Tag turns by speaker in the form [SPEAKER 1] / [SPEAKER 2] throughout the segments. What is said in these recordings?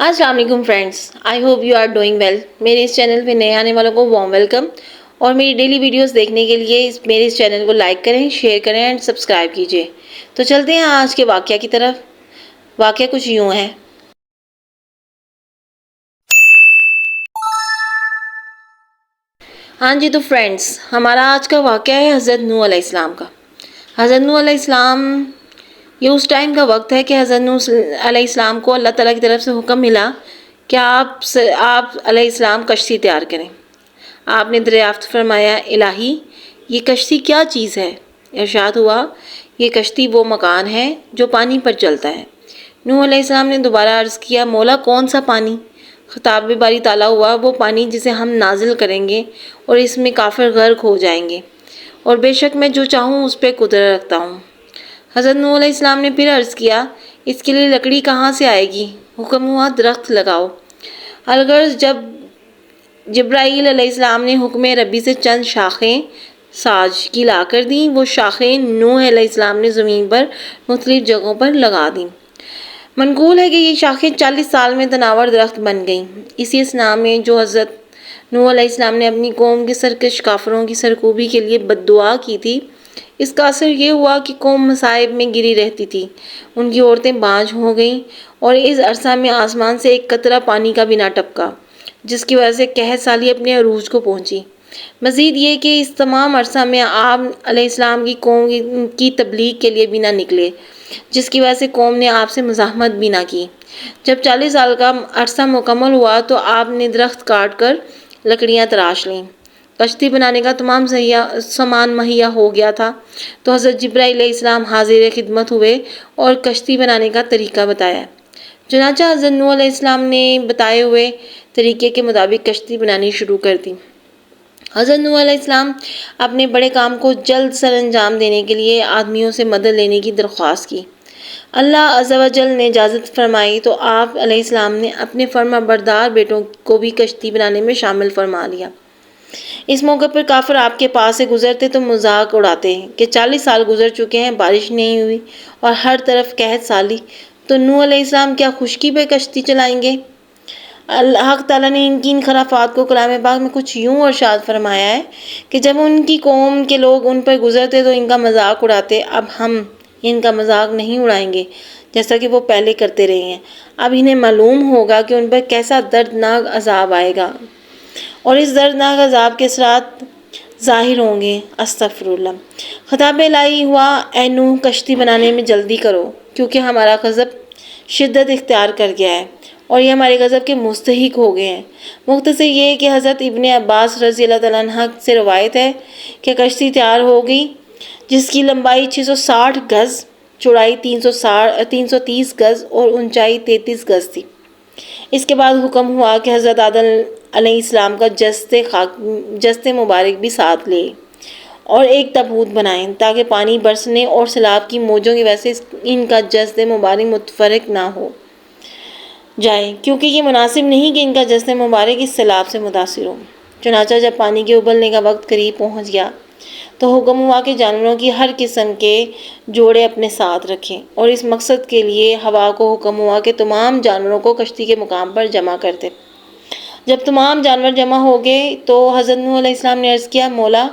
[SPEAKER 1] السلام علیکم friends, I hope you are doing well. میرے اس چینل پہ نئے آنے والوں کو وارم ویلکم، اور میری ڈیلی ویڈیوز دیکھنے کے لیے میرے اس چینل کو لائک کریں، شیئر کریں اینڈ سبسکرائب کیجیے۔ تو چلتے ہیں آج کے واقعہ کی طرف۔ واقعہ کچھ یوں ہے۔ ہاں جی، تو فرینڈس، ہمارا آج کا واقعہ ہے حضرت نوح علیہ السلام کا۔ حضرت نوح علیہ السلام، یہ اس ٹائم کا وقت ہے کہ حضرت نوح علیہ السلام کو اللہ تعالیٰ کی طرف سے حکم ملا کہ آپ علیہ السلام کشتی تیار کریں۔ آپ نے دریافت فرمایا، الہی یہ کشتی کیا چیز ہے؟ ارشاد ہوا، یہ کشتی وہ مکان ہے جو پانی پر چلتا ہے۔ نوح علیہ السلام نے دوبارہ عرض کیا، مولا کون سا پانی؟ خطاب باری تعالیٰ ہوا، وہ پانی جسے ہم نازل کریں گے اور اس میں کافر غرق ہو جائیں گے، اور بے شک میں جو چاہوں اس پہ قدرت رکھتا ہوں۔ حضرت نوح علیہ السلام نے پھر عرض کیا، اس کے لیے لکڑی کہاں سے آئے گی؟ حکم ہوا، درخت لگاؤ۔ الغرض جب جبرائیل علیہ السلام نے حکم ربی سے چند شاخیں ساج کی لا کر دیں، وہ شاخیں نوح علیہ السلام نے زمین پر مختلف جگہوں پر لگا دیں۔ منقول ہے کہ یہ شاخیں 40 سال میں تناور درخت بن گئیں۔ اسی اثناء میں جو حضرت نوح علیہ السلام نے اپنی قوم کے سرکش کافروں کی سرکوبی کے لیے بد دعا کی تھی، اس کا اثر یہ ہوا کہ قوم مصائب میں گری رہتی تھی، ان کی عورتیں بانجھ ہو گئیں، اور اس عرصہ میں آسمان سے ایک قطرہ پانی کا بھی نہ ٹپکا، جس کی وجہ سے قحط سالی اپنے عروج کو پہنچی۔ مزید یہ کہ اس تمام عرصہ میں آپ علیہ السلام کی قوم کی تبلیغ کے لیے بھی نہ نکلے، جس کی وجہ سے قوم نے آپ سے مزاحمت بھی نہ کی۔ جب 40 سال کا عرصہ مکمل ہوا تو آپ نے درخت کاٹ کر لکڑیاں تراش لیں۔ کشتی بنانے کا تمام سامان مہیا ہو گیا تھا تو حضرت جبرائیل علیہ السلام حاضر خدمت ہوئے اور کشتی بنانے کا طریقہ بتایا۔ چنانچہ حضرت نوح علیہ السلام نے بتائے ہوئے طریقے کے مطابق کشتی بنانی شروع کر دی۔ حضرت نوح علیہ السلام اپنے بڑے کام کو جلد سر انجام دینے کے لیے آدمیوں سے مدد لینے کی درخواست کی۔ اللہ عز و جل نے اجازت فرمائی تو آپ علیہ السلام نے اپنے فرما بردار بیٹوں کو بھی کشتی بنانے میں شامل فرما لیا۔ اس موقع پر کافر آپ کے پاس سے گزرتے تو مذاق اڑاتے کہ 40 سال گزر چکے ہیں، بارش نہیں ہوئی اور ہر طرف قحط سالی، تو نوح علیہ السلام کیا خشکی پہ کشتی چلائیں گے؟ حق تعالیٰ نے ان کی ان خرافات کو کلام پاک میں کچھ یوں ارشاد فرمایا ہے کہ جب ان کی قوم کے لوگ ان پر گزرتے تو ان کا مذاق اڑاتے، اب ہم ان کا مذاق نہیں اڑائیں گے جیسا کہ وہ پہلے کرتے رہے ہیں۔ اب انہیں معلوم ہوگا کہ ان پر کیسا دردناک عذاب آئے گا، اور اس دردناک عذاب کے اثرات ظاہر ہوں گے۔ استغفر اللہ۔ خطاب الہی ہوا، اے نوح کشتی بنانے میں جلدی کرو، کیونکہ ہمارا غضب شدت اختیار کر گیا ہے اور یہ ہمارے غضب کے مستحق ہو گئے ہیں۔ مختصر یہ کہ حضرت ابن عباس رضی اللہ تعالیٰ عنہ سے روایت ہے کہ کشتی تیار ہو گئی، جس کی لمبائی 660 گز، چوڑائی 330 گز اور اونچائی 33 گز تھی۔ اس کے بعد حکم ہوا کہ حضرت آدم علیہ السلام کا جسد مبارک بھی ساتھ لے اور ایک تابوت بنائیں تاکہ پانی برسنے اور سیلاب کی موجوں کی وجہ سے ان کا جسد مبارک متفرق نہ ہو جائے، کیونکہ یہ مناسب نہیں کہ ان کا جسد مبارک اس سیلاب سے متاثر ہو۔ چنانچہ جب پانی کے ابلنے کا وقت قریب پہنچ گیا تو حکم ہوا کہ جانوروں کی ہر قسم کے جوڑے اپنے ساتھ رکھیں، اور اس مقصد کے لیے ہوا کو حکم ہوا کہ تمام جانوروں کو کشتی کے مقام پر جمع کر دے۔ جب تمام جانور جمع ہو گئے تو حضرت نوح علیہ السلام نے عرض کیا، مولا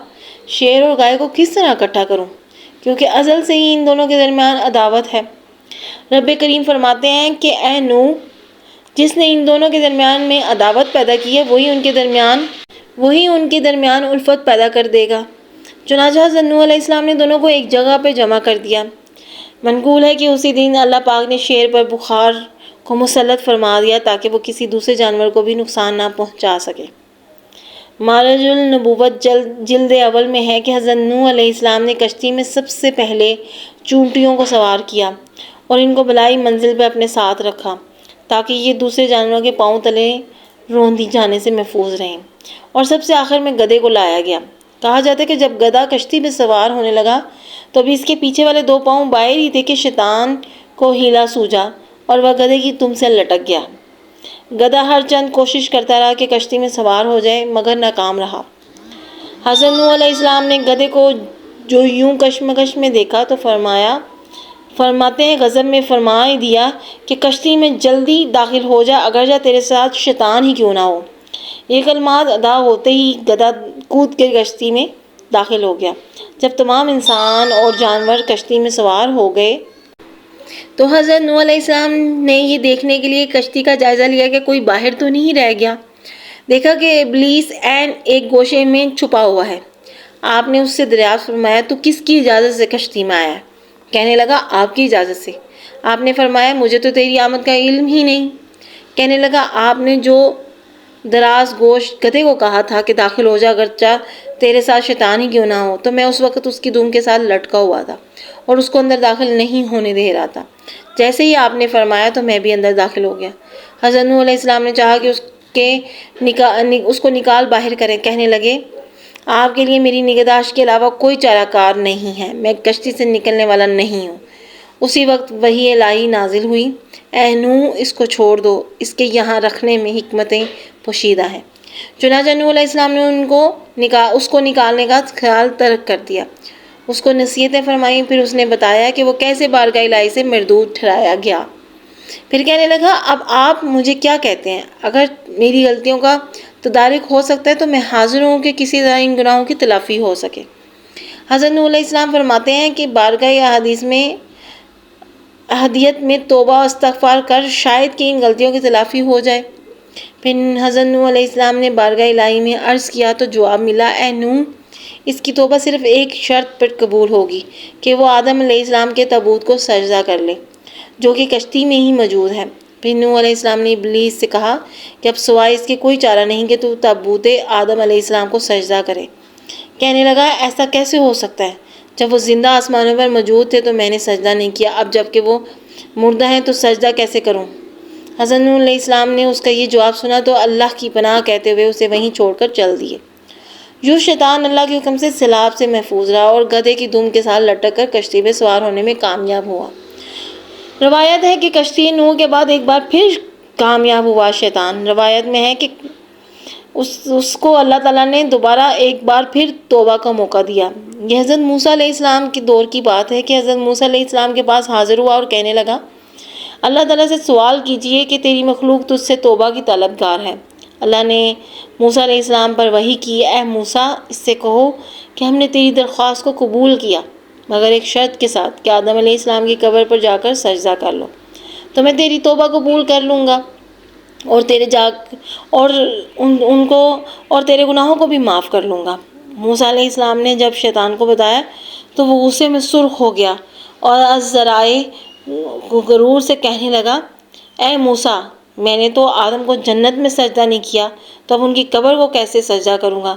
[SPEAKER 1] شیر اور گائے کو کس طرح اکٹھا کروں، کیونکہ ازل سے ہی ان دونوں کے درمیان عداوت ہے۔ رب کریم فرماتے ہیں کہ اے نوح، جس نے ان دونوں کے درمیان میں عداوت پیدا کی ہے وہی ان کے درمیان الفت پیدا کر دے گا۔ چنانچہ حضرت نوح علیہ السلام نے دونوں کو ایک جگہ پہ جمع کر دیا۔ منقول ہے کہ اسی دن اللہ پاک نے شیر پر بخار کو مسلط فرما دیا تاکہ وہ کسی دوسرے جانور کو بھی نقصان نہ پہنچا سکے۔ معرج النبوت جلد اول میں ہے کہ حضرت نوح علیہ السلام نے کشتی میں سب سے پہلے چونٹیوں کو سوار کیا اور ان کو بلائی منزل پہ اپنے ساتھ رکھا تاکہ یہ دوسرے جانوروں کے پاؤں تلے روندی جانے سے محفوظ رہیں، اور سب سے آخر میں گدھے کو لایا گیا۔ کہا جاتا ہے کہ جب گدھا کشتی پہ سوار ہونے لگا تو ابھی اس کے پیچھے والے 2 پاؤں باہر ہی تھے کہ شیطان کو ہیلا سوجا اور وہ گدھے کی دم سے لٹک گیا۔ گدھا ہر چند کوشش کرتا رہا کہ کشتی میں سوار ہو جائے، مگر ناکام رہا۔ حضرت نوح علیہ السلام نے گدھے کو جو یوں کشمکش میں دیکھا تو فرمایا، فرماتے ہیں غضب میں فرمائی دیا کہ کشتی میں جلدی داخل ہو جا، اگرچہ تیرے ساتھ شیطان ہی کیوں نہ ہو۔ یہ کلمات ادا ہوتے ہی گدھا کود کے کشتی میں داخل ہو گیا۔ جب تمام انسان اور جانور کشتی میں سوار ہو گئے تو حضرت نوح علیہ السلام نے یہ دیکھنے کے لیے کشتی کا جائزہ لیا کہ کوئی باہر تو نہیں رہ گیا۔ دیکھا کہ ابلیس عین ایک گوشے میں چھپا ہوا ہے۔ آپ نے اس سے دریافت فرمایا تو کس کی اجازت سے کشتی میں آیا ہے؟ کہنے لگا آپ کی اجازت سے۔ آپ نے فرمایا مجھے تو تیری آمد کا علم ہی نہیں۔ کہنے لگا آپ نے جو دراز گوش گدھے کو کہا تھا کہ داخل ہو جا اگرچہ تیرے ساتھ شیطان ہی کیوں نہ ہو، تو میں اس وقت اس کی دم کے ساتھ لٹکا ہوا تھا اور اس کو اندر داخل نہیں ہونے دے رہا تھا۔ جیسے ہی آپ نے فرمایا تو میں بھی اندر داخل ہو گیا۔ حضرت نوح علیہ السلام نے چاہا کہ اس کو نکال باہر کریں۔ کہنے لگے آپ کے لیے میری نگہداشت کے علاوہ کوئی چارہ کار نہیں ہے، میں کشتی سے نکلنے والا نہیں ہوں۔ اسی وقت وحی الہی نازل ہوئی، اے نوح اس کو چھوڑ دو، اس کے یہاں رکھنے میں حکمتیں پوشیدہ ہیں۔ چنانچہ نوح علیہ السلام نے اس کو نکالنے کا خیال ترک کر دیا، اس کو نصیحتیں فرمائیں، پھر اس نے بتایا کہ وہ کیسے بارگاہ الہی سے مردود ٹھہرایا گیا۔ پھر کہنے لگا اب آپ مجھے کیا کہتے ہیں؟ اگر میری غلطیوں کا تدارک ہو سکتا ہے تو میں حاضر ہوں کہ کسی طرح ان گناہوں کی تلافی ہو سکے۔ حضرت نوح علیہ السلام فرماتے ہیں کہ بارگاہ احدیت میں توبہ و استغفار کر شاید کہ ان غلطیوں کی تلافی ہو جائے۔ پھر حضرت نوح علیہ السلام نے بارگاہ الہی میں عرض کیا تو جواب ملا، اے نوح اس کی توبہ صرف ایک شرط پر قبول ہوگی کہ وہ آدم علیہ السلام کے تابوت کو سجدہ کر لے جو کہ کشتی میں ہی موجود ہے۔ پھر نوح علیہ السلام نے ابلیس سے کہا کہ اب سوائے اس کے کوئی چارہ نہیں کہ تو تابوت آدم علیہ السلام کو سجدہ کرے۔ کہنے لگا ایسا کیسے ہو سکتا ہے؟ جب وہ زندہ آسمانوں پر موجود تھے تو میں نے سجدہ نہیں کیا، اب جب کہ وہ مردہ ہیں تو سجدہ کیسے کروں؟ حضرت نوح علیہ السلام نے اس کا یہ جواب سنا تو اللہ کی پناہ کہتے ہوئے اسے وہیں چھوڑ کر چل دیے۔ یوں شیطان اللہ کے حکم سے سیلاب سے محفوظ رہا اور گدھے کی دم کے ساتھ لٹک کر کشتی میں سوار ہونے میں کامیاب ہوا۔ روایت ہے کہ کشتی نوح کے بعد ایک بار پھر کامیاب ہوا شیطان۔ روایت میں ہے کہ اس کو اللہ تعالیٰ نے دوبارہ ایک بار پھر توبہ کا موقع دیا۔ یہ حضرت موسیٰ علیہ السلام کے دور کی بات ہے کہ حضرت موسیٰ علیہ السلام کے پاس حاضر ہوا اور کہنے لگا اللہ تعالیٰ سے سوال کیجئے کہ تیری مخلوق تجھ سے توبہ کی طلبگار ہے۔ اللہ نے موسیٰ علیہ السلام پر وحی کی، اے موسیٰ اس سے کہو کہ ہم نے تیری درخواست کو قبول کیا مگر ایک شرط کے ساتھ کہ آدم علیہ السلام کی قبر پر جا کر سجدہ کر لو تو میں تیری توبہ قبول کر لوں گا اور تیرے گناہوں کو بھی معاف کر لوں گا۔ موسیٰ علیہ السلام نے جب شیطان کو بتایا تو وہ غصے میں سرخ ہو گیا اور از ذرائع غرور سے کہنے لگا اے موسیٰ میں نے تو آدم کو جنت میں سجدہ نہیں کیا تو اب ان کی قبر کو کیسے سجدہ کروں گا؟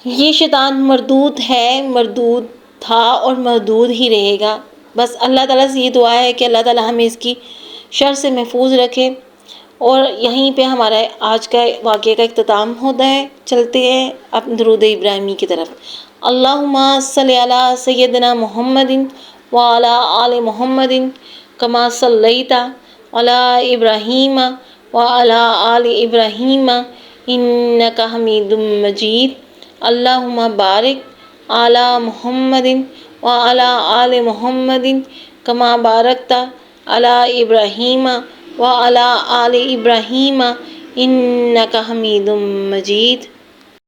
[SPEAKER 1] یہ شیطان مردود ہے، مردود تھا اور مردود ہی رہے گا۔ بس اللہ تعالیٰ سے یہ دعا ہے کہ اللہ تعالیٰ ہمیں اس کی شر سے محفوظ رکھے۔ اور یہیں پہ ہمارا آج کا واقعے کا اختتام ہوتا ہے۔ چلتے ہیں اپنے درود ابراہیمی کی طرف۔ اللہم صلی علی سیدنا محمد وعلی آل محمد کما صلیت علی ابراہیم وعلی آل ابراہیم انک حمید مجید۔ اللہم بارک علی محمد وعلی آل محمد کما بارکت علی ابراہیم وعلی آل ابراہیم انک حمید مجید۔